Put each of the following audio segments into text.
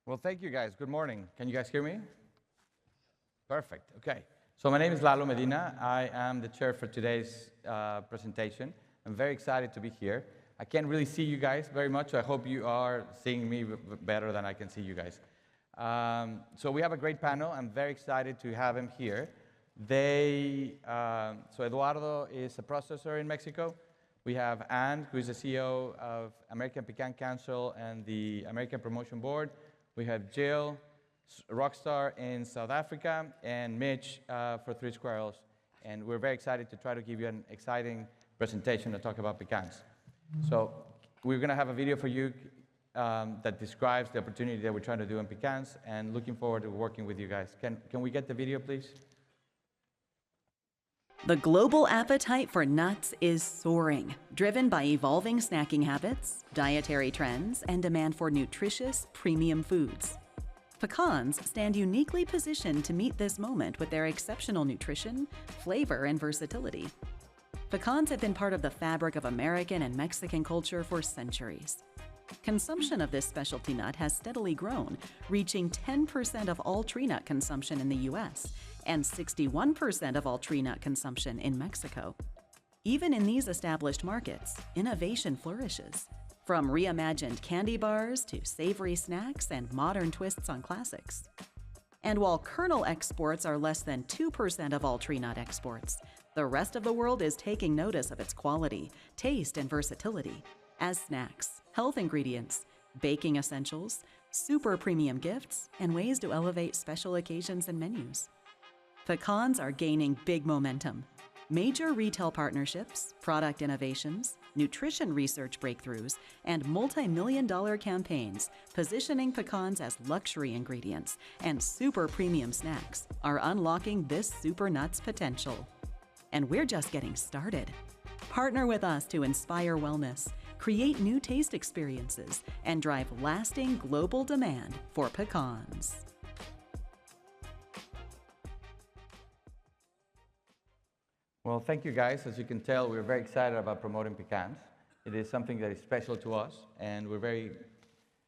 Well, thank you guys. Good morning. Can you guys hear me? Perfect. Okay. So my name is Lalo Medina. I am the chair for today's presentation. I'm very excited to be here. I can't really see you guys very much, so I hope you are seeing me better than I can see you guys. So we have a great panel. I'm very excited to have him here. So Eduardo is a processor in Mexico. We have Anne, who is the CEO of American Pecan Council and the American Promotion Board. We have Jill, rockstar in South Africa, and Mitch for Three Squirrels. And we're very excited to try to give you an exciting presentation to talk about pecans. So we're going to have a video for you that describes the opportunity that we're trying to do in pecans, and looking forward to working with you guys. Can we get the video, please? The global appetite for nuts is soaring, driven by evolving snacking habits, dietary trends, and demand for nutritious, premium foods. Pecans stand uniquely positioned to meet this moment with their exceptional nutrition, flavor, and versatility. Pecans have been part of the fabric of American and Mexican culture for centuries. Consumption of this specialty nut has steadily grown, reaching 10% of all tree nut consumption in the U.S. and 61% of all tree nut consumption in Mexico. Even in these established markets, innovation flourishes, from reimagined candy bars to savory snacks and modern twists on classics. And while kernel exports are less than 2% of all tree nut exports, the rest of the world is taking notice of its quality, taste, and versatility as snacks, health ingredients, baking essentials, super premium gifts, and ways to elevate special occasions and menus. Pecans are gaining big momentum. Major retail partnerships, product innovations, nutrition research breakthroughs, and multi-million-dollar campaigns positioning pecans as luxury ingredients and super premium snacks are unlocking this super nut's potential. And we're just getting started. Partner with us to inspire wellness, create new taste experiences, and drive lasting global demand for pecans. Well, thank you guys. As you can tell, we're very excited about promoting pecans. It is something that is special to us, and we're very,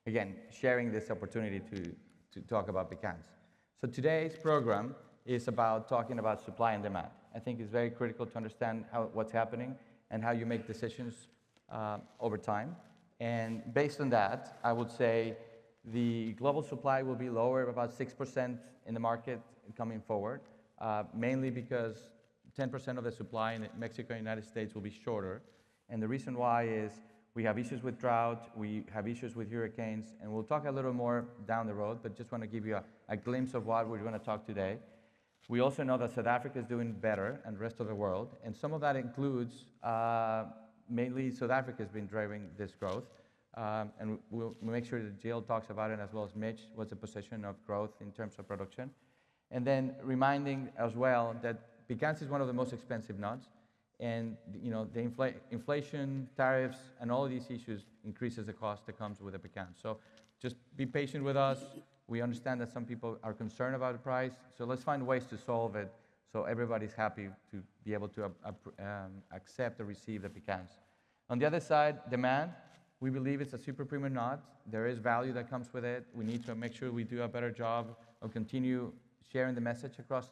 again, sharing this opportunity to talk about pecans. So today's program is about talking about supply and demand. I think it's very critical to understand what's happening and how you make decisions over time. And based on that, I would say the global supply will be lower, about 6% in the market coming forward, mainly because 10% of the supply in Mexico and the United States will be shorter. And the reason why is we have issues with drought, we have issues with hurricanes, and we'll talk a little more down the road, but just want to give you a glimpse of what we're going to talk today. We also know that South Africa is doing better and the rest of the world, and some of that includes mainly South Africa has been driving this growth. And we'll make sure that Jill talks about it, as well as Mitch, what's the position of growth in terms of production. And then reminding as well that pecans is one of the most expensive nuts, and the inflation, tariffs, and all of these issues increases the cost that comes with the pecan. So just be patient with us. We understand that some people are concerned about the price, so let's find ways to solve it so everybody's happy to be able to accept or receive the pecans. On the other side, demand, we believe it's a super premium nut. There is value that comes with it. We need to make sure we do a better job of continue sharing the message across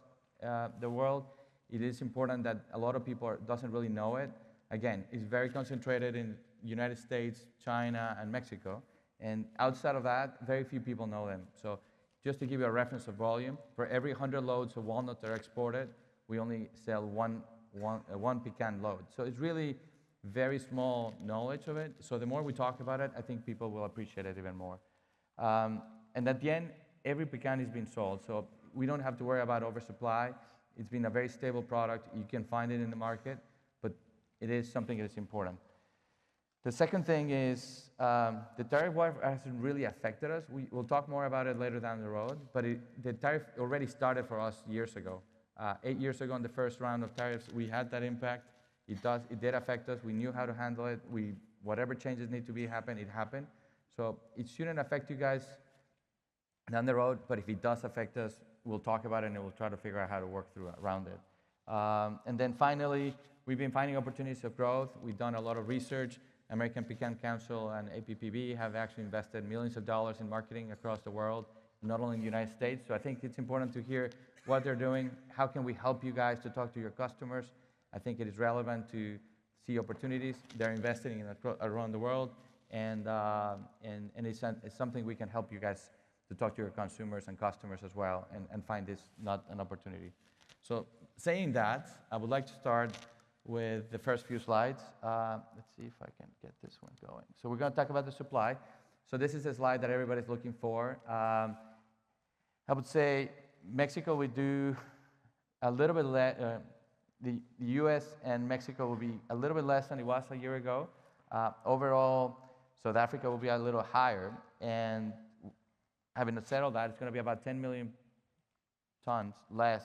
the world. It is important that a lot of people doesn't really know it. Again, it's very concentrated in United States, China, and Mexico. And outside of that, very few people know them. So just to give you a reference of volume, for every 100 loads of walnuts that are exported, we only sell one pecan load. So it's really very small knowledge of it. So the more we talk about it, I think people will appreciate it even more. And at the end, every pecan is being sold. So we don't have to worry about oversupply. It's been a very stable product. You can find it in the market, but it is something that is important. The second thing is the tariff war hasn't really affected us. We'll talk more about it later down the road, but the tariff already started for us years ago. 8 years ago, in the first round of tariffs, we had that impact. It did affect us. We knew how to handle it. Whatever changes need to be happen, it happened. So it shouldn't affect you guys down the road, but if it does affect us, we'll talk about it and we'll try to figure out how to work around it. And then finally, we've been finding opportunities of growth. We've done a lot of research. American Pecan Council and APPB have actually invested millions of dollars in marketing across the world, not only in the United States. So I think it's important to hear what they're doing. How can we help you guys to talk to your customers? I think it is relevant to see opportunities they're investing in around the world, and it's something we can help you guys to talk to your consumers and customers as well, and find this not an opportunity. So saying that, I would like to start with the first few slides. Let's see if I can get this one going. So we're going to talk about the supply. So this is a slide that everybody's looking for. I would say Mexico, we do a little bit less. The U.S. and Mexico will be a little bit less than it was a year ago. Overall, South Africa will be a little higher. And having said all that, it's going to be about 10 million tons less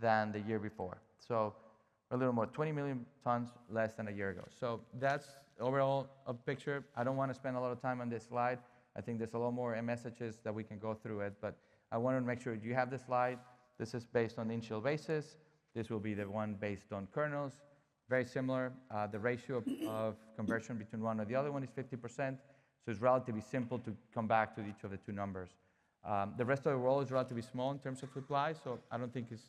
than the year before. So a little more, 20 million tons less than a year ago. So that's overall a picture. I don't want to spend a lot of time on this slide. I think there's a lot more messages that we can go through it, but I wanted to make sure you have this slide. This is based on in-shell basis. This will be the one based on kernels. Very similar. The ratio of conversion between one and the other one is 50%. So it's relatively simple to come back to each of the two numbers. The rest of the world is relatively small in terms of supply, so I don't think it's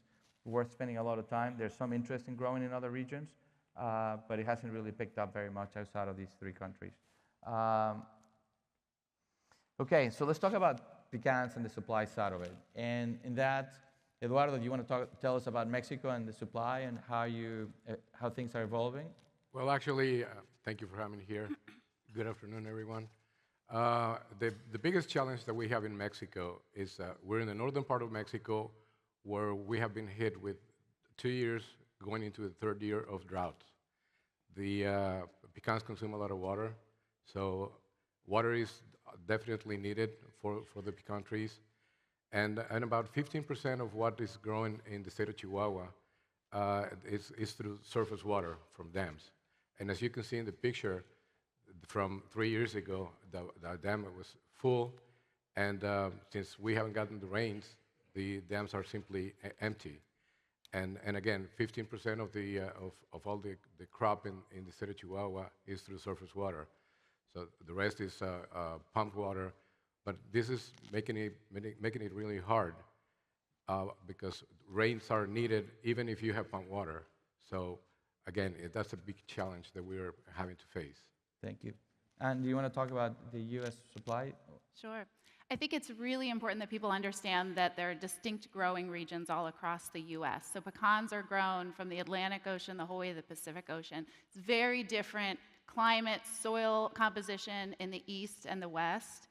worth spending a lot of time. There's some interest in growing in other regions, but it hasn't really picked up very much outside of these three countries. Okay, so let's talk about pecans and the supply side of it. And in that, Eduardo, do you want to tell us about Mexico and the supply and how things are evolving? Well, actually, thank you for having me here. Good afternoon, everyone. The biggest challenge that we have in Mexico is we're in the northern part of Mexico, where we have been hit with 2 years going into the third year of drought. The pecans consume a lot of water, so water is definitely needed for the pecan trees. And about 15% of what is growing in the state of Chihuahua is through surface water from dams. And as you can see in the picture, from 3 years ago, the dam was full, and since we haven't gotten the rains, the dams are simply empty. And again, 15% of all the crop in the state of Chihuahua is through surface water. So the rest is pumped water, but this is making it really hard because rains are needed even if you have pumped water. So again, that's a big challenge that we're having to face. Thank you. And do you want to talk about the U.S. supply? Sure. I think it's really important that people understand that there are distinct growing regions all across the U.S. So pecans are grown from the Atlantic Ocean the whole way to the Pacific Ocean. It's very different climate, soil composition in the east and the west.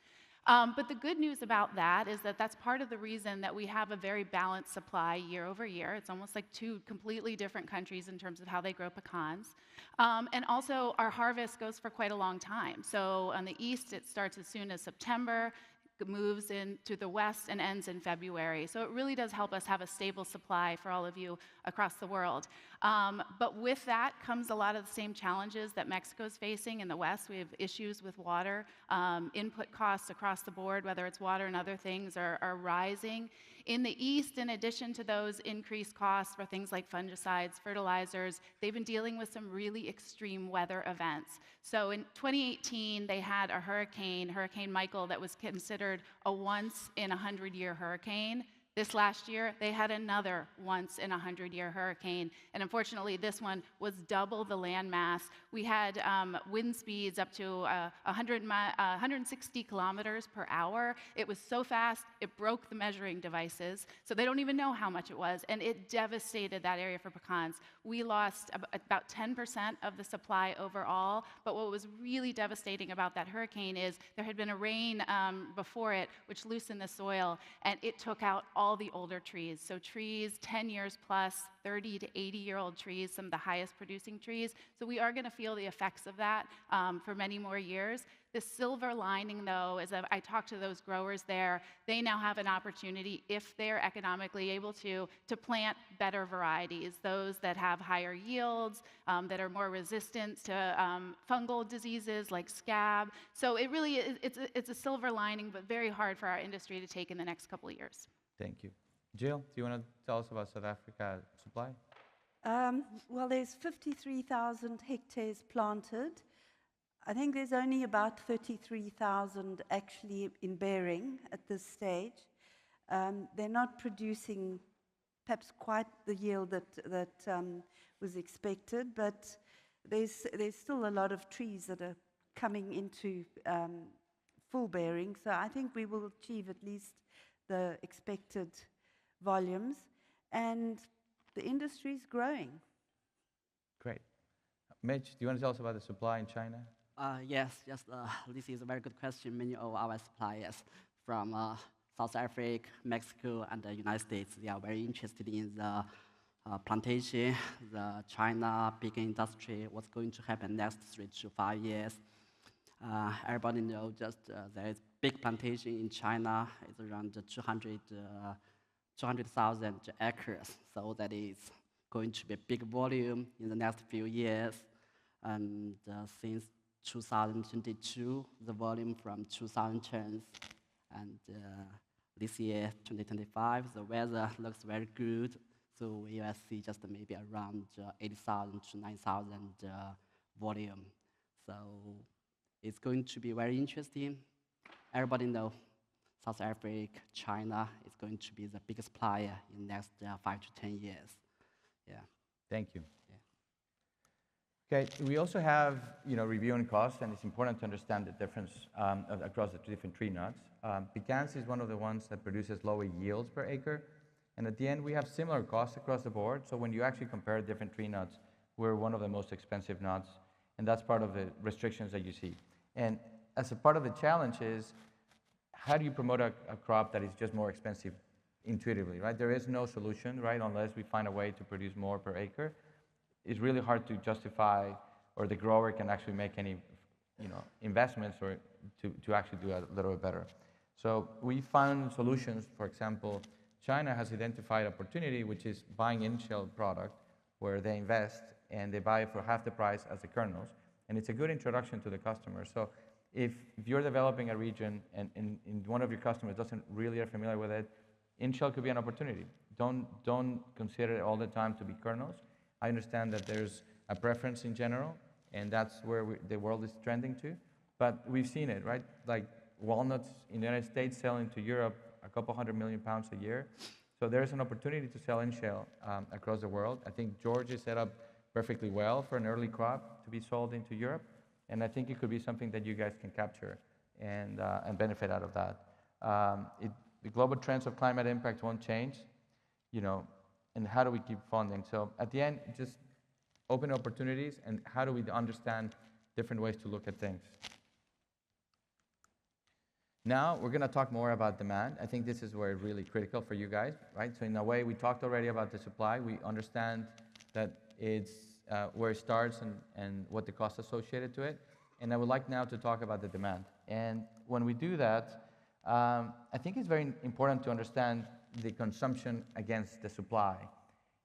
But the good news about that is that that's part of the reason that we have a very balanced supply year over year. It's almost like two completely different countries in terms of how they grow pecans. And also, our harvest goes for quite a long time. So on the east, it starts as soon as September, moves into the west, and ends in February. So it really does help us have a stable supply for all of you across the world. But with that comes a lot of the same challenges that Mexico's facing in the west. We have issues with water. Input costs across the board, whether it's water and other things, are rising. In the east, in addition to those increased costs for things like fungicides, fertilizers, they've been dealing with some really extreme weather events. So in 2018, they had a hurricane, Hurricane Michael, that was considered a once-in-a-100-year hurricane. This last year, they had another once-in-a-100-year hurricane, and unfortunately, this one was double the landmass. We had wind speeds up to 160 kilometers per hour. It was so fast, it broke the measuring devices, so they don't even know how much it was, and it devastated that area for pecans. We lost about 10% of the supply overall, but what was really devastating about that hurricane is there had been a rain before it, which loosened the soil, and it took out all the older trees. So trees 10 years plus, 30 to 80-year-old trees, some of the highest producing trees. So we are going to feel the effects of that for many more years. The silver lining, though, is that I talked to those growers there. They now have an opportunity, if they're economically able to plant better varieties, those that have higher yields, that are more resistant to fungal diseases like scab. So it really is, it's a silver lining, but very hard for our industry to take in the next couple of years. Thank you. Jill, do you want to tell us about South Africa supply? Well, there's 53,000 hectares planted. I think there's only about 33,000 actually in bearing at this stage. They're not producing perhaps quite the yield that was expected, but there's still a lot of trees that are coming into full bearing. So I think we will achieve at least the expected volumes, and the industry is growing. Great. Mitch, do you want to tell us about the supply in China? Yes, this is a very good question. Many of our suppliers from South Africa, Mexico, and the United States, they are very interested in the plantation, the China big industry, what's going to happen next 3 to 5 years. Everybody knows there is big plantation in China. It's around 200,000 acres. So that is going to be a big volume in the next few years. And since 2022, the volume from 2,000 tons. And this year, 2025, the weather looks very good. So we will see just maybe around 80,000 to 9,000 volume. So it's going to be very interesting. Everybody knows South Africa, China is going to be the biggest player in the next 5 to 10 years. Yeah. Thank you. Yeah. Okay, we also have, reviewing costs, and it's important to understand the difference across the different tree nuts. Pecans is one of the ones that produces lower yields per acre, and at the end we have similar costs across the board. So when you actually compare different tree nuts, we're one of the most expensive nuts, and that's part of the restrictions that you see. And as a part of the challenge is, how do you promote a crop that is just more expensive intuitively, right? There is no solution, right, unless we find a way to produce more per acre. It's really hard to justify, or the grower can actually make any, investments or to actually do a little bit better. So we found solutions. For example, China has identified opportunity, which is buying in-shell product, where they invest and they buy it for half the price as the kernels, and it's a good introduction to the customer. So if you're developing a region and one of your customers doesn't really are familiar with it, in-shell could be an opportunity. Don't consider it all the time to be kernels. I understand that there's a preference in general, and that's where the world is trending to. But we've seen it, right? Like walnuts in the United States selling to Europe a couple 100 million pounds a year. So there's an opportunity to sell in-shell across the world. I think Georgia is set up perfectly well for an early crop to be sold into Europe. And I think it could be something that you guys can capture and benefit out of that. The global trends of climate impact won't change, and how do we keep funding? So at the end, just open opportunities, and how do we understand different ways to look at things? Now, we're going to talk more about demand. I think this is where it's really critical for you guys, right? So in a way, we talked already about the supply. We understand that it's where it starts and what the cost associated to it. And I would like now to talk about the demand. And when we do that, I think it's very important to understand the consumption against the supply.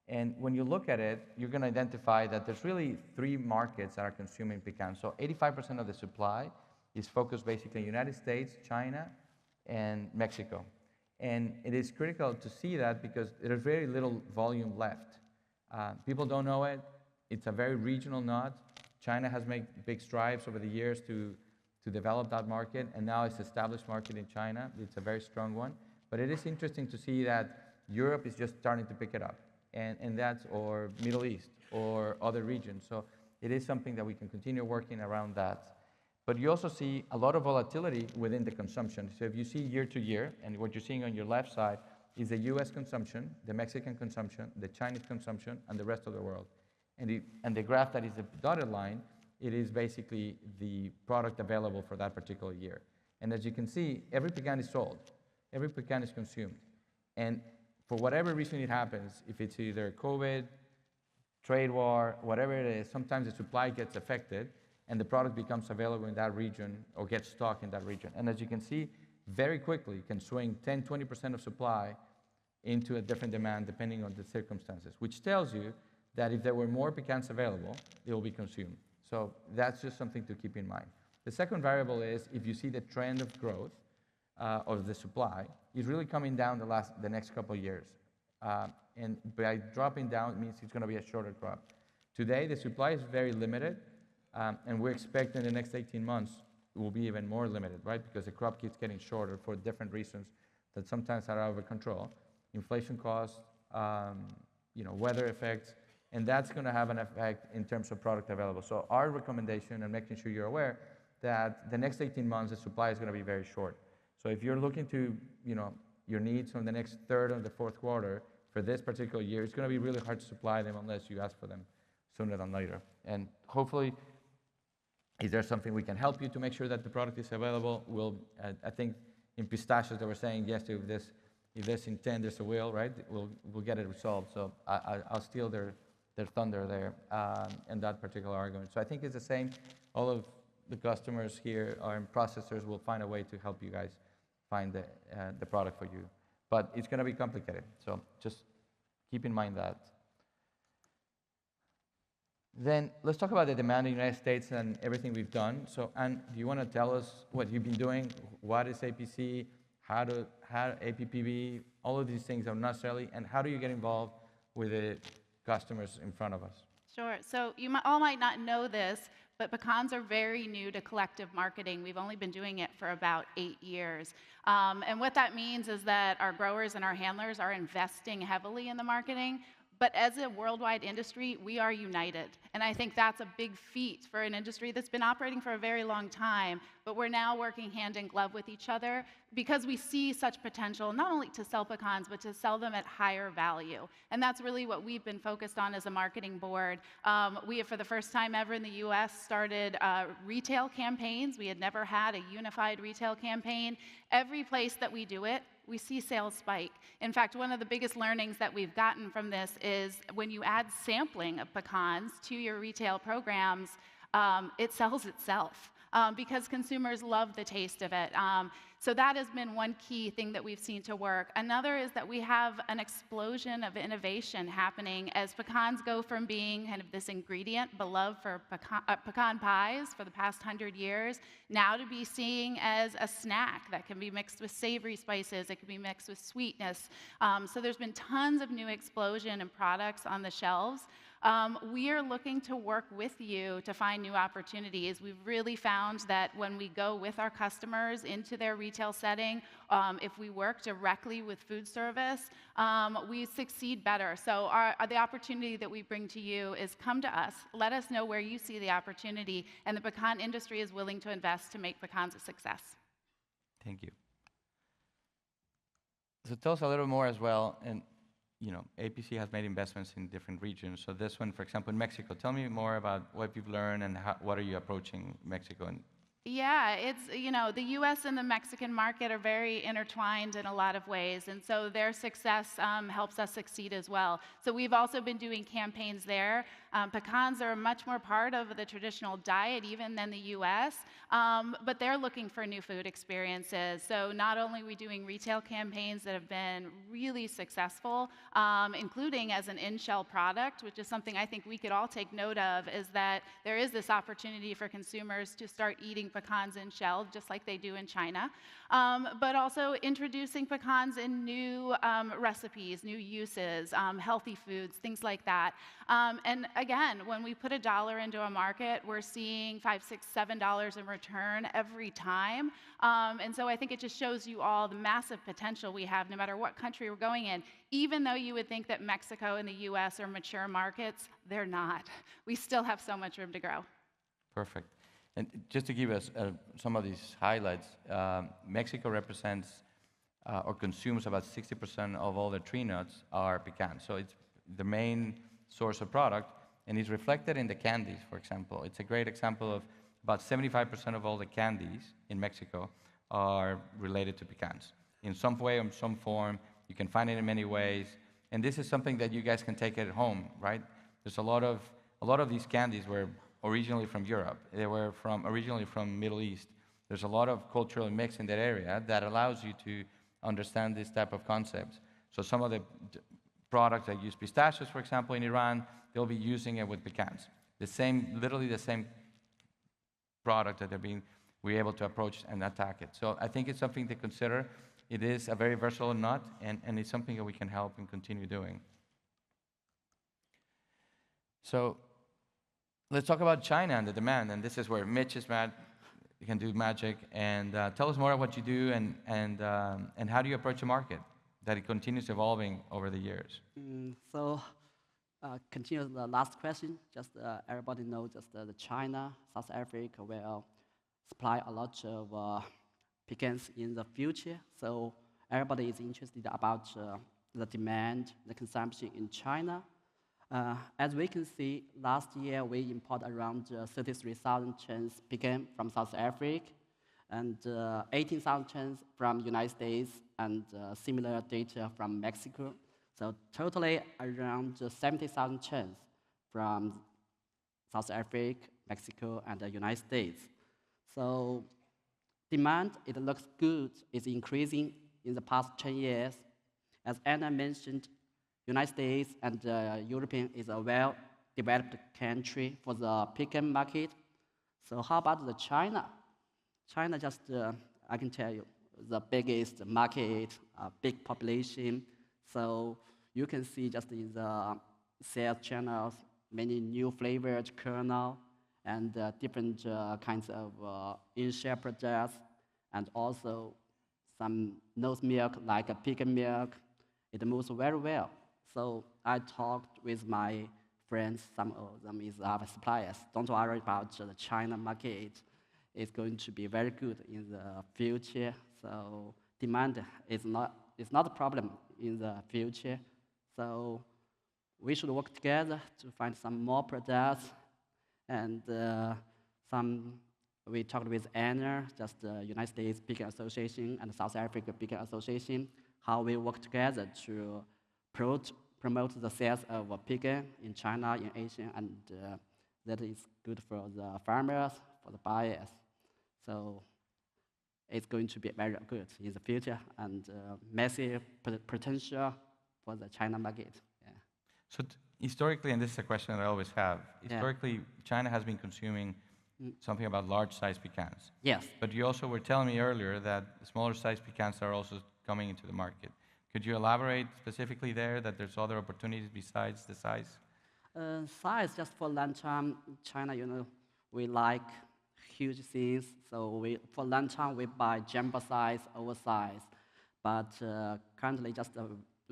And when you look at it, you're going to identify that there's really 3 markets that are consuming pecans. So 85% of the supply is focused basically in the United States, China, and Mexico. And it is critical to see that because there's very little volume left. People don't know it. It's a very regional nut. China has made big strides over the years to develop that market, and now it's established market in China. It's a very strong one. But it is interesting to see that Europe is just starting to pick it up, and that's, or Middle East, or other regions. So it is something that we can continue working around that. But you also see a lot of volatility within the consumption. So if you see year to year, and what you're seeing on your left side is the US consumption, the Mexican consumption, the Chinese consumption, and the rest of the world. And the graph that is the dotted line, it is basically the product available for that particular year. And as you can see, every pecan is sold. Every pecan is consumed. And for whatever reason it happens, if it's either COVID, trade war, whatever it is, sometimes the supply gets affected and the product becomes available in that region or gets stocked in that region. And as you can see, very quickly can swing 10, 20% of supply into a different demand depending on the circumstances, which tells you that if there were more pecans available, they will be consumed. So that's just something to keep in mind. The second variable is if you see the trend of growth of the supply is really coming down the next couple of years. And by dropping down, it means it's going to be a shorter crop. Today, the supply is very limited. And we're expecting the next 18 months will be even more limited, right? Because the crop keeps getting shorter for different reasons that sometimes are out of control. Inflation costs, weather effects, and that's going to have an effect in terms of product available. So our recommendation, and making sure you're aware, that the next 18 months, the supply is going to be very short. So if you're looking to, your needs from the next third and the fourth quarter for this particular year, it's going to be really hard to supply them unless you ask for them sooner than later. And hopefully, is there something we can help you to make sure that the product is available? I think in pistachios they were saying, yes, if there's intent, there's a will, right? We'll get it resolved. So I'll steal their thunder there in that particular argument. So I think it's the same. All of the customers here and processors will find a way to help you guys find the product for you. But it's going to be complicated. So just keep in mind that. Then let's talk about the demand in the United States and everything we've done. So, Anne, do you want to tell us what you've been doing? What is APC? How APPB? All of these things are necessarily, and how do you get involved with the customers in front of us? Sure. So you all might not know this, but pecans are very new to collective marketing. We've only been doing it for about 8 years. And what that means is that our growers and our handlers are investing heavily in the marketing. But as a worldwide industry, we are united. And I think that's a big feat for an industry that's been operating for a very long time. But we're now working hand in glove with each other because we see such potential, not only to sell pecans, but to sell them at higher value. And that's really what we've been focused on as a marketing board. We have, for the first time ever in the US, started retail campaigns. We had never had a unified retail campaign. Every place that we do it, we see sales spike. In fact, one of the biggest learnings that we've gotten from this is when you add sampling of pecans to your retail programs, it sells itself because consumers love the taste of it. So that has been one key thing that we've seen to work. Another is that we have an explosion of innovation happening as pecans go from being kind of this ingredient beloved for pecan pies for the past 100 years, now to be seen as a snack that can be mixed with savory spices, it can be mixed with sweetness. So there's been tons of new explosion in products on the shelves. We are looking to work with you to find new opportunities. We've really found that when we go with our customers into their retail setting, if we work directly with food service, we succeed better. So the opportunity that we bring to you is come to us, let us know where you see the opportunity, and the pecan industry is willing to invest to make pecans a success. Thank you. So tell us a little more as well, and APC has made investments in different regions. So this one, for example, in Mexico, tell me more about what you've learned and what are you approaching Mexico in. Yeah, it's, the US and the Mexican market are very intertwined in a lot of ways, and so their success helps us succeed as well. So we've also been doing campaigns there. Pecans are much more part of the traditional diet even than the US, but they're looking for new food experiences. So not only are we doing retail campaigns that have been really successful, including as an in-shell product, which is something I think we could all take note of, is that there is this opportunity for consumers to start eating pecans in shell, just like they do in China, but also introducing pecans in new recipes, new uses, healthy foods, things like that. And again, when we put $1 into a market, we're seeing $5, $6, $7 in return every time. And so I think it just shows you all the massive potential we have no matter what country we're going in. Even though you would think that Mexico and the US are mature markets, they're not. We still have so much room to grow. Perfect. And just to give us some of these highlights, Mexico represents or consumes about 60% of all the tree nuts are pecans. So it's the main source of product, and it's reflected in the candies, for example. It's a great example of about 75% of all the candies in Mexico are related to pecans. In some way or in some form, you can find it in many ways, and this is something that you guys can take at home, right? There's a lot of these candies were originally from Europe. They were originally from Middle East. There's a lot of cultural mix in that area that allows you to understand this type of concepts. So some of the products that use pistachios, for example, in Iran, they'll be using it with pecans. Literally the same product that we're able to approach and attack it. So I think it's something to consider. It is a very versatile nut, and it's something that we can help and continue doing. So let's talk about China and the demand. And this is where Mitch is mad. You can do magic. And tell us more about what you do and how do you approach the market that it continues evolving over the years. Continue the last question. Just everybody knows just the China, South Africa will supply a lot of pecans in the future. So everybody is interested about the demand, the consumption in China. As we can see, last year we imported around 33,000 tons pecan from South Africa and 18,000 tons from United States and similar data from Mexico. So totally around 70,000 tons from South Africa, Mexico, and the United States. So demand, it looks good, is increasing in the past 10 years. As Anna mentioned, United States and European is a well-developed country for the pecan market. So how about the China? China just, I can tell you, the biggest market, big population. So you can see just in the sales channels, many new flavored kernel and different kinds of in-shell products, and also some nose milk like a pecan milk. It moves very well. So I talked with my friends, some of them is our suppliers. Don't worry about the China market. It's going to be very good in the future. So demand is not a problem in the future. So we should work together to find some more products. And we talked with Anna, just the United States Pecan Association and South Africa Pecan Association, how we work together to promote the sales of pecan in China, in Asia, and that is good for the farmers, for the buyers. So it's going to be very good in the future and massive potential for the China market. Yeah. So historically, and this is a question that I always have, historically, China has been consuming something about large-sized pecans. Yes. But you also were telling me earlier that smaller-sized pecans are also coming into the market. Could you elaborate specifically there that there's other opportunities besides the size? Size, just for long time, China, we like huge things. So for long time, we buy jumbo size, oversize. But currently, just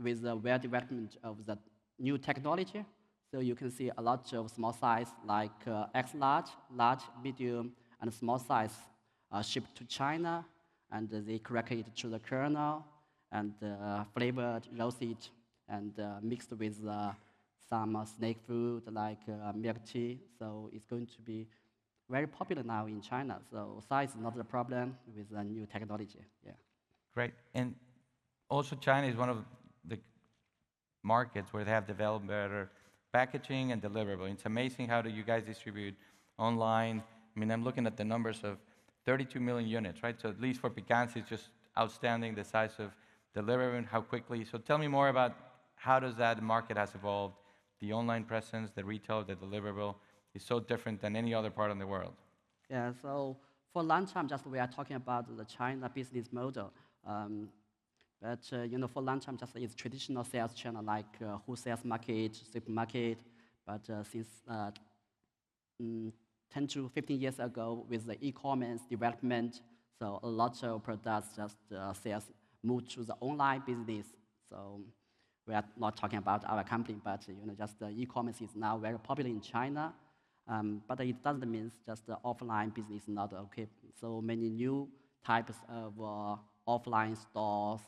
with the development of the new technology, so you can see a lot of small size like X large, large, medium, and small size shipped to China, and they crack it to the kernel and flavored, roasted, and mixed with some snake food like milk tea. So it's going to be very popular now in China. So size is not a problem with the new technology. Yeah. Great. And also China is one of the markets where they have developed better packaging and deliverable. It's amazing how do you guys distribute online. I mean, I'm looking at the numbers of 32 million units, right? So at least for pecans, it's just outstanding, the size of delivery and how quickly. So tell me more about how does that market has evolved, the online presence, the retail, the deliverable is so different than any other part of the world. Yeah, so for a long time, just we are talking about the China business model. But for a long time, just it's traditional sales channel like wholesale market, supermarket. But since 10 to 15 years ago, with the e-commerce development, so a lot of products just sales moved to the online business. So we are not talking about our company, but just the e-commerce is now very popular in China. But it doesn't mean just the offline business is not okay. So many new types of offline stores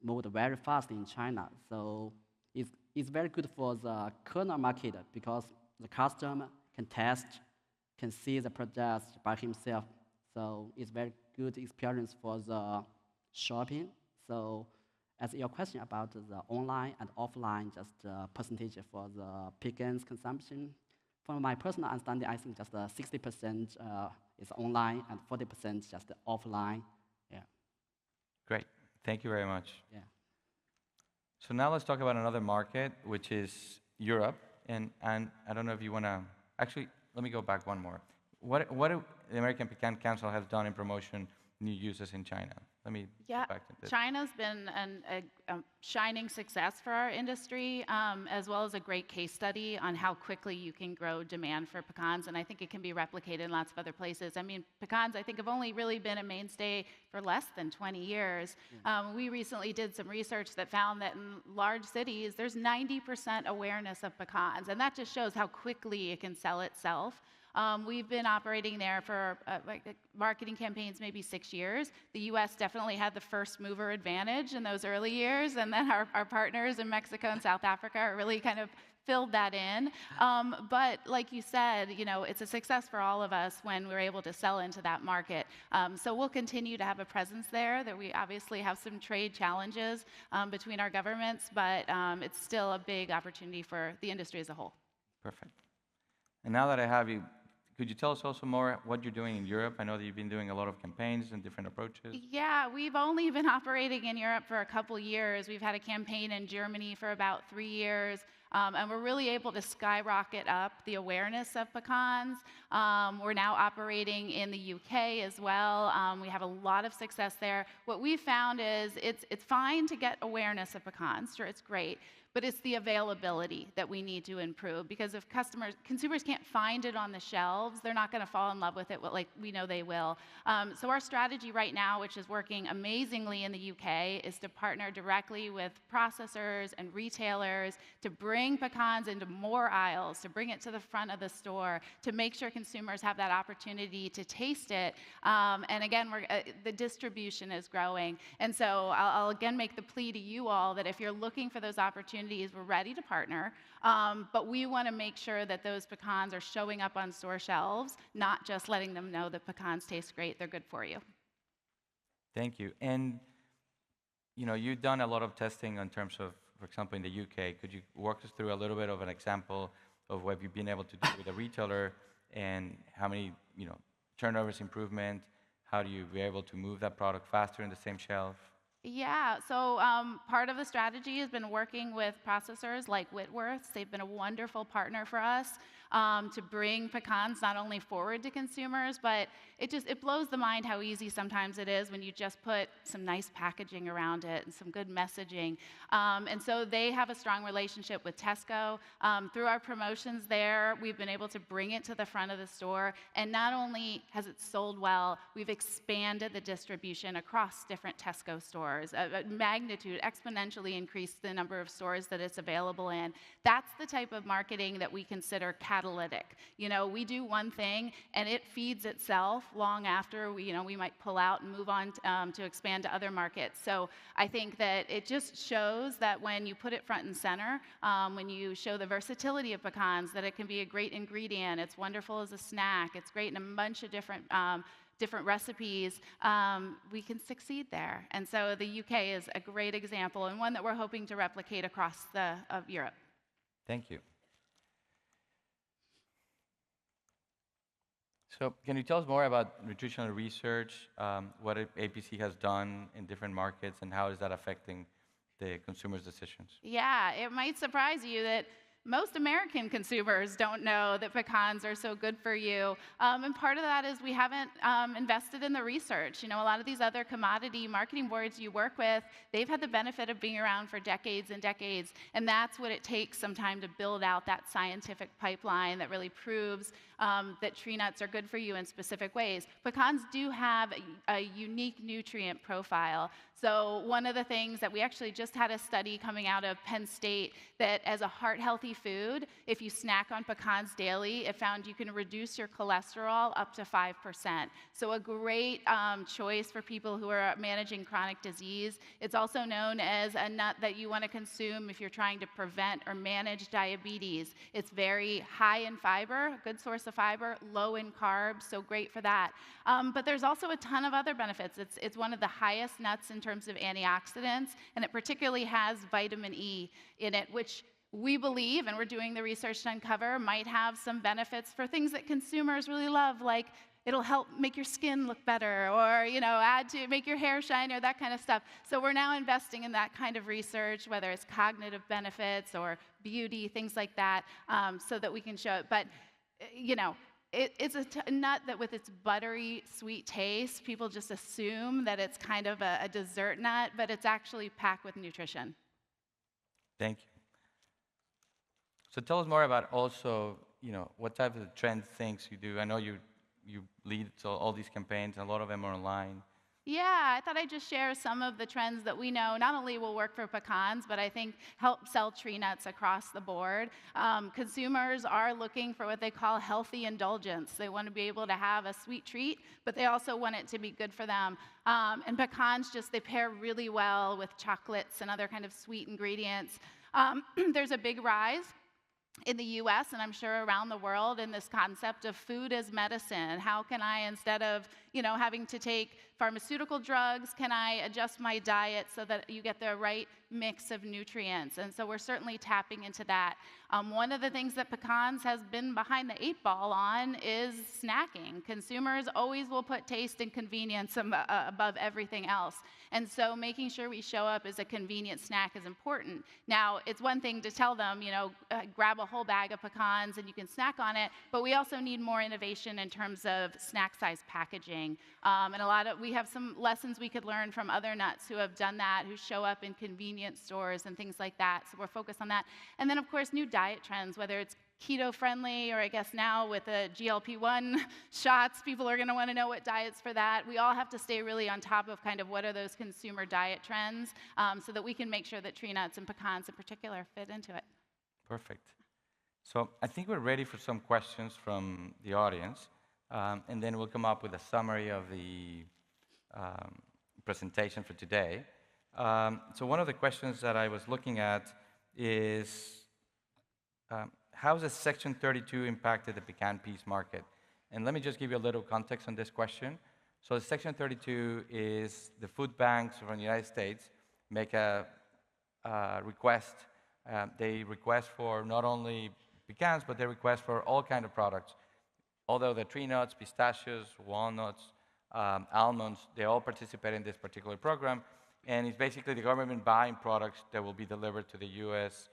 moved very fast in China. So it's very good for the kernel market because the customer can test, can see the products by himself. So it's very good experience for the shopping. So as your question about the online and offline, just percentage for the pecans consumption, from my personal understanding, I think just 60% is online and 40% just offline. Yeah. Great. Thank you very much. Yeah. So now let's talk about another market, which is Europe. And I don't know if you want to... Actually, let me go back one more. What the American Pecan Council has done in promotion new uses in China. Let me Yeah, go back to this. China's been a shining success for our industry, as well as a great case study on how quickly you can grow demand for pecans, and I think it can be replicated in lots of other places. I mean, pecans, I think, have only really been a mainstay for less than 20 years. We recently did some research that found that in large cities, there's 90% awareness of pecans, and that just shows how quickly it can sell itself. We've been operating there for marketing campaigns maybe 6 years. The U.S. definitely had the first mover advantage in those early years, and then our partners in Mexico and South Africa really kind of filled that in. But like you said, it's a success for all of us when we're able to sell into that market. So we'll continue to have a presence there. That we obviously have some trade challenges between our governments, but it's still a big opportunity for the industry as a whole. Perfect. And now that I have you, could you tell us also more what you're doing in Europe? I know that you've been doing a lot of campaigns and different approaches. Yeah, we've only been operating in Europe for a couple years. We've had a campaign in Germany for about 3 years, and we're really able to skyrocket up the awareness of pecans. We're now operating in the UK as well. We have a lot of success there. What we found is it's fine to get awareness of pecans, sure, it's great, but it's the availability that we need to improve, because if consumers can't find it on the shelves, they're not going to fall in love with it like we know they will. So our strategy right now, which is working amazingly in the UK, is to partner directly with processors and retailers to bring pecans into more aisles, to bring it to the front of the store, to make sure consumers have that opportunity to taste it. And again, the distribution is growing. And so I'll again make the plea to you all that if you're looking for those opportunities, we're ready to partner, but we want to make sure that those pecans are showing up on store shelves, not just letting them know that pecans taste great, they're good for you. Thank you. And you've done a lot of testing in terms of, for example, in the UK. Could you walk us through a little bit of an example of what you've been able to do with a retailer, and how many turnovers improvement? How do you be able to move that product faster in the same shelf? Yeah, so part of the strategy has been working with processors like Whitworth's. They've been a wonderful partner for us to bring pecans not only forward to consumers, but it blows the mind how easy sometimes it is when you just put some nice packaging around it and some good messaging. And so they have a strong relationship with Tesco. Through our promotions there, we've been able to bring it to the front of the store, and not only has it sold well, we've expanded the distribution across different Tesco stores. A magnitude, exponentially increased the number of stores that it's available in. That's the type of marketing that we consider catalytic. We do one thing and it feeds itself long after we might pull out and move on to expand to other markets. So I think that it just shows that when you put it front and center, when you show the versatility of pecans, that it can be a great ingredient. It's wonderful as a snack. It's great in a bunch of different recipes, we can succeed there. And so the UK is a great example, and one that we're hoping to replicate across of Europe. Thank you. So can you tell us more about nutritional research, what APC has done in different markets, and how is that affecting the consumer's decisions? Yeah, it might surprise you that most American consumers don't know that pecans are so good for you. And part of that is we haven't invested in the research. A lot of these other commodity marketing boards you work with, they've had the benefit of being around for decades and decades. And that's what it takes sometime to build out that scientific pipeline that really proves that tree nuts are good for you in specific ways. Pecans do have a unique nutrient profile. So one of the things that we actually just had a study coming out of Penn State that as a heart-healthy food, if you snack on pecans daily, it found you can reduce your cholesterol up to 5%. So a great choice for people who are managing chronic disease. It's also known as a nut that you want to consume if you're trying to prevent or manage diabetes. It's very high in fiber, a good source of fiber, low in carbs, so great for that. But there's also a ton of other benefits. It's one of the highest nuts in terms of antioxidants, and it particularly has vitamin E in it, which we believe, and we're doing the research to uncover, might have some benefits for things that consumers really love, like it'll help make your skin look better, or add to make your hair shine, or that kind of stuff. So we're now investing in that kind of research, whether it's cognitive benefits or beauty, things like that, so that we can show it. But it's a nut that with its buttery, sweet taste, people just assume that it's kind of a dessert nut, but it's actually packed with nutrition. Thank you. So tell us more about also, what type of trend things you do. I know you lead all these campaigns, and a lot of them are online. Yeah, I thought I'd just share some of the trends that we know not only will work for pecans, but I think help sell tree nuts across the board. Consumers are looking for what they call healthy indulgence. They want to be able to have a sweet treat, but they also want it to be good for them. And pecans they pair really well with chocolates and other kind of sweet ingredients. There's a big rise in the US and I'm sure around the world in this concept of food as medicine. How can I, instead of having to take pharmaceutical drugs, can I adjust my diet so that you get the right mix of nutrients? And so we're certainly tapping into that. One of the things that Pecans has been behind the 8 ball on is snacking. Consumers always will put taste and convenience above everything else. And so making sure we show up as a convenient snack is important. Now, it's one thing to tell them, grab a whole bag of pecans and you can snack on it, but we also need more innovation in terms of snack size packaging. And we have some lessons we could learn from other nuts who have done that, who show up in convenience stores and things like that. So we're focused on that. And then, of course, new diet trends, whether it's keto-friendly, or I guess now with the GLP-1 shots, people are going to want to know what diets for that. We all have to stay really on top of kind of what are those consumer diet trends so that we can make sure that tree nuts and pecans in particular fit into it. Perfect. So I think we're ready for some questions from the audience, and then we'll come up with a summary of the presentation for today. So one of the questions that I was looking at is, how has Section 32 impacted the pecan peas market? And let me just give you a little context on this question. So Section 32 is the food banks from the United States make a request. They request for not only pecans, but they request for all kinds of products. Although the tree nuts, pistachios, walnuts, almonds, they all participate in this particular program. And it's basically the government buying products that will be delivered to the US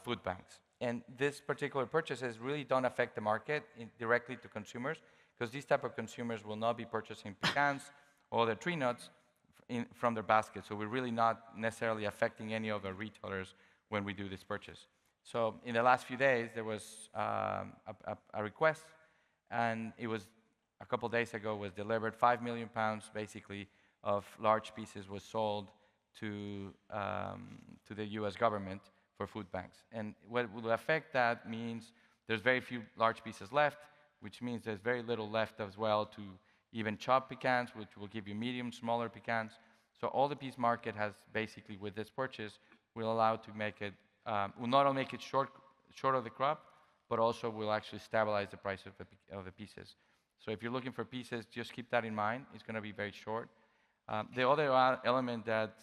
food banks. And this particular purchases really don't affect the market directly to consumers, because these type of consumers will not be purchasing pecans or the tree nuts from their basket. So we're really not necessarily affecting any of the retailers when we do this purchase. So in the last few days, there was a request, and it was a couple days ago was delivered. 5 million pounds, basically, of large pieces was sold to the U.S. government for food banks. And what will affect that means there's very few large pieces left, which means there's very little left as well to even chop pecans, which will give you medium, smaller pecans. So all the peas market has basically, with this purchase, will allow to make it, will not only make it short of the crop, but also will actually stabilize the price of the pieces. So if you're looking for pieces, just keep that in mind. It's going to be very short. The other element that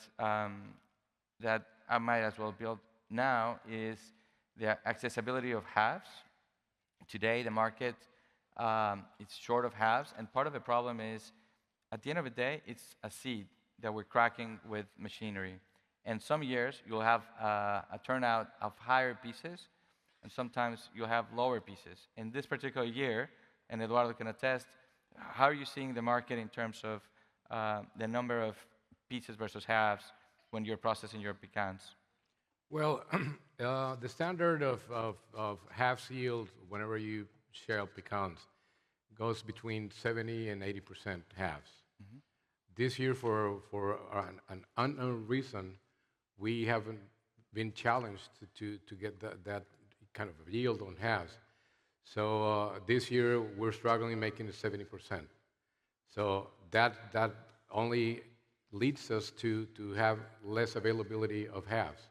I might as well build now is the accessibility of halves. Today, the market it's short of halves, and part of the problem is, at the end of the day, it's a seed that we're cracking with machinery. And some years, you'll have a turnout of higher pieces, and sometimes you'll have lower pieces. In this particular year, and Eduardo can attest, how are you seeing the market in terms of the number of pieces versus halves when you're processing your pecans? Well, the standard of half yield whenever you shell pecans goes between 70 and 80% halves. Mm-hmm. This year, for an unknown reason, we haven't been challenged to get that kind of yield on halves. So this year, we're struggling making it 70%. So that only leads us to have less availability of halves.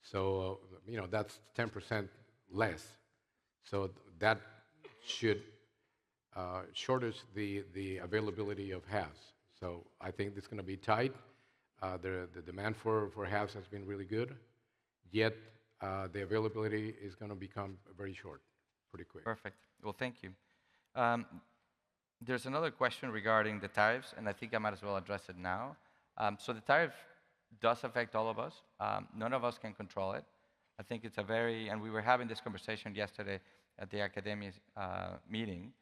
So, that's 10% less. So that should shortage the availability of halves. So I think it's going to be tight. The demand for halves has been really good, yet the availability is going to become very short, pretty quick. Perfect. Well, thank you. There's another question regarding the tariffs, and I think I might as well address it now. So the tariff does affect all of us. None of us can control it. I think it's and we were having this conversation yesterday at the academia meeting.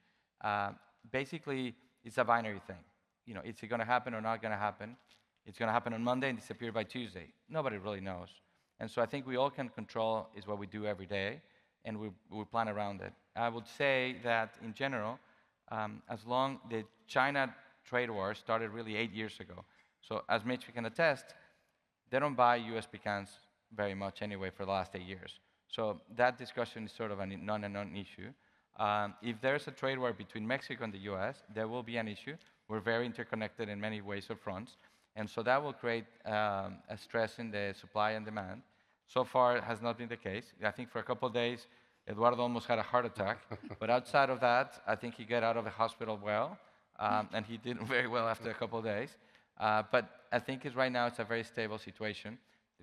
Basically, it's a binary thing. You know, is it going to happen or not going to happen? It's going to happen on Monday and disappear by Tuesday. Nobody really knows. And so I think we all can control is what we do every day, and we plan around it. I would say that in general, as long the China trade war started really 8 years ago. So as Mitch can attest, they don't buy US pecans very much anyway for the last 8 years. So that discussion is sort of a non-issue. If there's a trade war between Mexico and the US, there will be an issue. We're very interconnected in many ways or fronts. And so that will create a stress in the supply and demand. So far, it has not been the case. I think for a couple of days, Eduardo almost had a heart attack. But outside of that, I think he got out of the hospital well. And he did very well after a couple of days. But I think right now it's a very stable situation.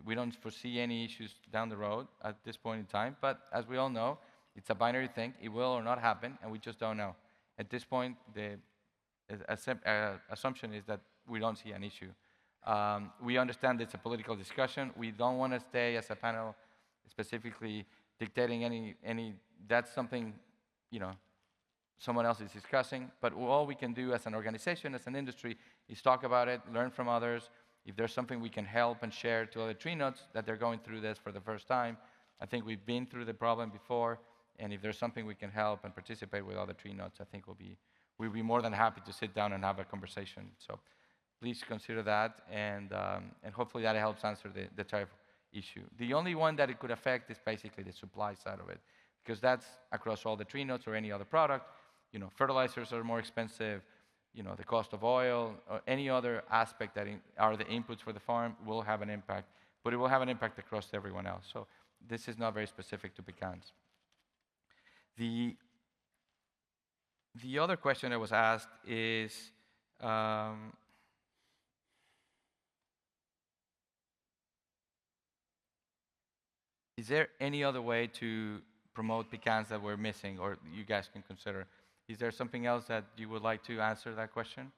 We don't foresee any issues down the road at this point in time. But as we all know, it's a binary thing. It will or not happen, and we just don't know. At this point, the assumption is that we don't see an issue. We understand it's a political discussion. We don't want to stay as a panel specifically dictating any that's something, you know, someone else is discussing. But all we can do as an organization, as an industry, is talk about it, learn from others. If there's something we can help and share to other tree nuts that they're going through this for the first time, I think we've been through the problem before, and if there's something we can help and participate with other tree nuts, I think we'll be more than happy to sit down and have a conversation. So please consider that, and hopefully that helps answer the tariff issue. The only one that it could affect is basically the supply side of it, because that's across all the tree nuts or any other product. You know, fertilizers are more expensive. You know, the cost of oil or any other aspect that are the inputs for the farm will have an impact, but it will have an impact across everyone else. So this is not very specific to pecans. The other question that was asked is, is there any other way to promote pecans that we're missing or you guys can consider? Is there something else that you would like to answer that question?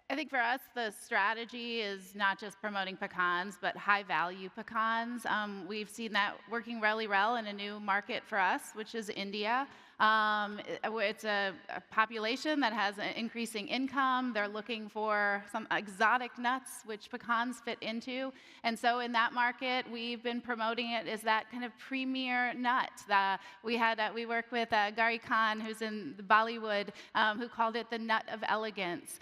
I think for us, the strategy is not just promoting pecans, but high-value pecans. We've seen that working really well in a new market for us, which is India. It's a population that has an increasing income. They're looking for some exotic nuts, which pecans fit into. And so in that market, we've been promoting it as that kind of premier nut. We work with Gary Khan, who's in Bollywood, who called it the nut of elegance.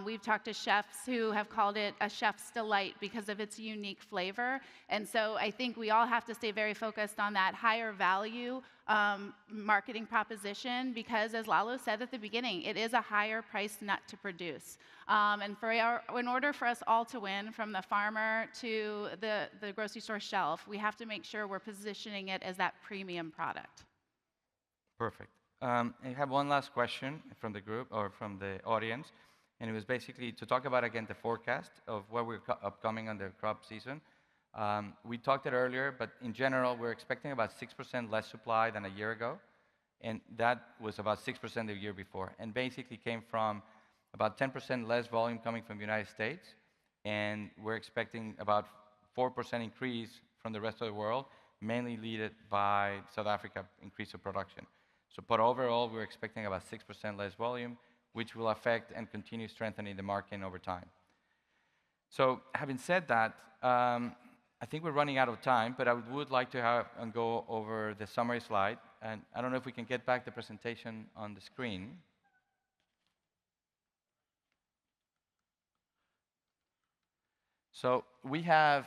We've talked to chefs who have called it a chef's delight because of its unique flavor. And so I think we all have to stay very focused on that higher value marketing proposition, because as Lalo said at the beginning, it is a higher priced nut to produce. And in order for us all to win, from the farmer to the grocery store shelf, we have to make sure we're positioning it as that premium product. Perfect. I have one last question from the group or from the audience, and it was basically to talk about again the forecast of what we're upcoming on the crop season. We talked it earlier, but in general, we're expecting about 6% less supply than a year ago, and that was about 6% the year before, and basically came from about 10% less volume coming from the United States, and we're expecting about 4% increase from the rest of the world, mainly led by South Africa increase of production. So, but overall, we're expecting about 6% less volume, which will affect and continue strengthening the market over time. So, having said that, I think we're running out of time, but I would like to have and go over the summary slide. And I don't know if we can get back the presentation on the screen. So we have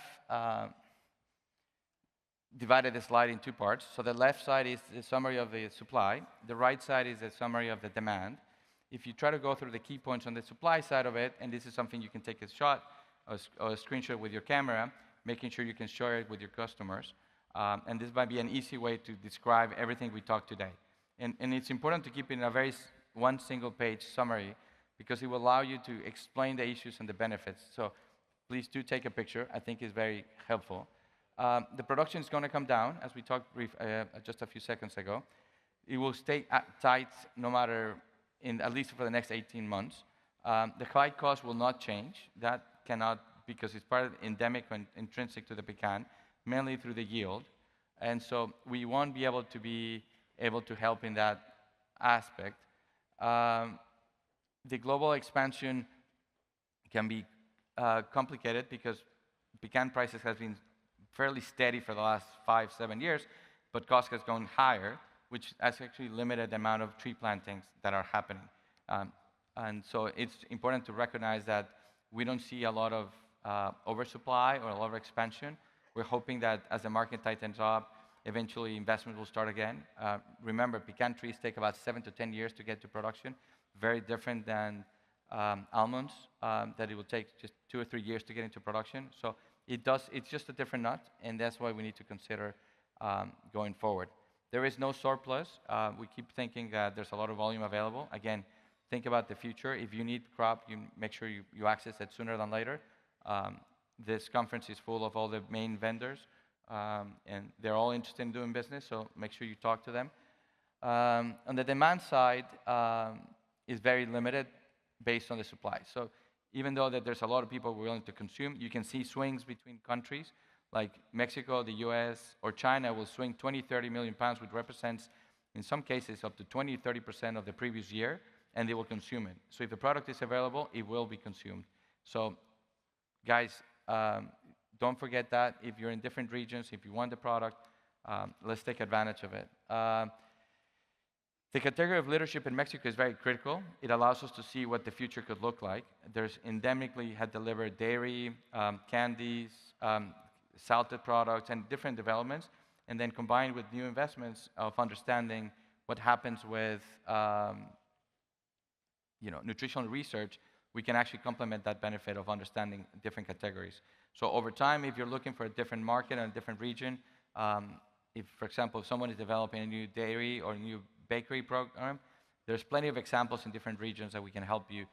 divided the slide in two parts. So the left side is the summary of the supply. The right side is the summary of the demand. If you try to go through the key points on the supply side of it, and this is something you can take a shot or a screenshot with your camera, making sure you can share it with your customers. And this might be an easy way to describe everything we talked today. And it's important to keep it in a one single page summary, because it will allow you to explain the issues and the benefits. So please do take a picture. I think it's very helpful. The production is going to come down, as we talked just a few seconds ago. It will stay tight no matter, at least for the next 18 months. The high cost will not change. That cannot, because it's part of endemic and intrinsic to the pecan, mainly through the yield. And so we won't be able to help in that aspect, the global expansion can be complicated because pecan prices has been fairly steady for the last 5-7 years, but cost has gone higher, which has actually limited the amount of tree plantings that are happening. And so it's important to recognize that we don't see a lot of oversupply or a lot of expansion. We're hoping that as the market tightens up, eventually investment will start again. Remember, pecan trees take about 7 to 10 years to get to production, very different than almonds, that it will take just 2 or 3 years to get into production. So it's just a different nut, and that's why we need to consider going forward. There is no surplus. We keep thinking that there's a lot of volume available. Again, think about the future. If you need crop, you make sure you access it sooner than later. This conference is full of all the main vendors, and they're all interested in doing business, so make sure you talk to them. On the demand side, is very limited based on the supply. So even though that there's a lot of people willing to consume, you can see swings between countries, like Mexico, the US, or China will swing 20, 30 million pounds, which represents, in some cases, up to 20, 30% of the previous year, and they will consume it. So if the product is available, it will be consumed. So guys, don't forget that. If you're in different regions, if you want the product, let's take advantage of it. The category of leadership in Mexico is very critical. It allows us to see what the future could look like. There's endemically had delivered dairy, candies, salted products, and different developments, and then combined with new investments of understanding what happens with nutritional research, we can actually complement that benefit of understanding different categories. So over time, if you're looking for a different market and a different region, if, for example, if someone is developing a new dairy or a new bakery program, there's plenty of examples in different regions that we can help you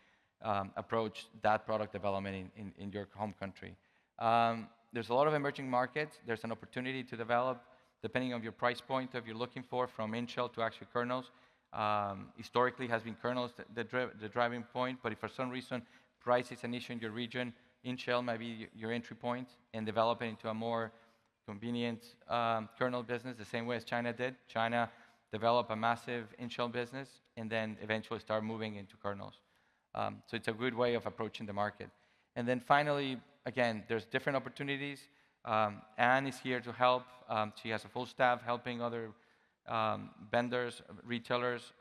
approach that product development in your home country. There's a lot of emerging markets. There's an opportunity to develop, depending on your price point that you're looking for, from in-shell to actually kernels. Historically has been kernels the driving point, but if for some reason price is an issue in your region, in-shell might be your entry point, and develop it into a more convenient kernel business, the same way as China did. China developed a massive in-shell business, and then eventually start moving into kernels. So it's a good way of approaching the market. And then finally, again, there's different opportunities. Anne is here to help. She has a full staff helping other vendors, retailers,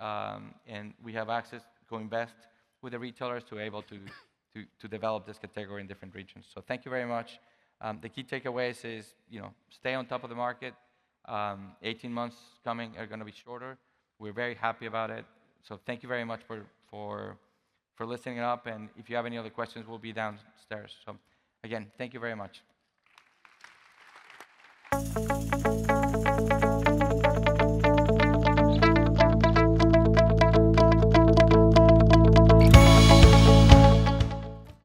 and we have access, co-invest with the retailers to be able to develop this category in different regions. So thank you very much. The key takeaways is, stay on top of the market. 18 months coming are going to be shorter. We're very happy about it. So thank you very much for listening up. And if you have any other questions, we'll be downstairs. So again, thank you very much.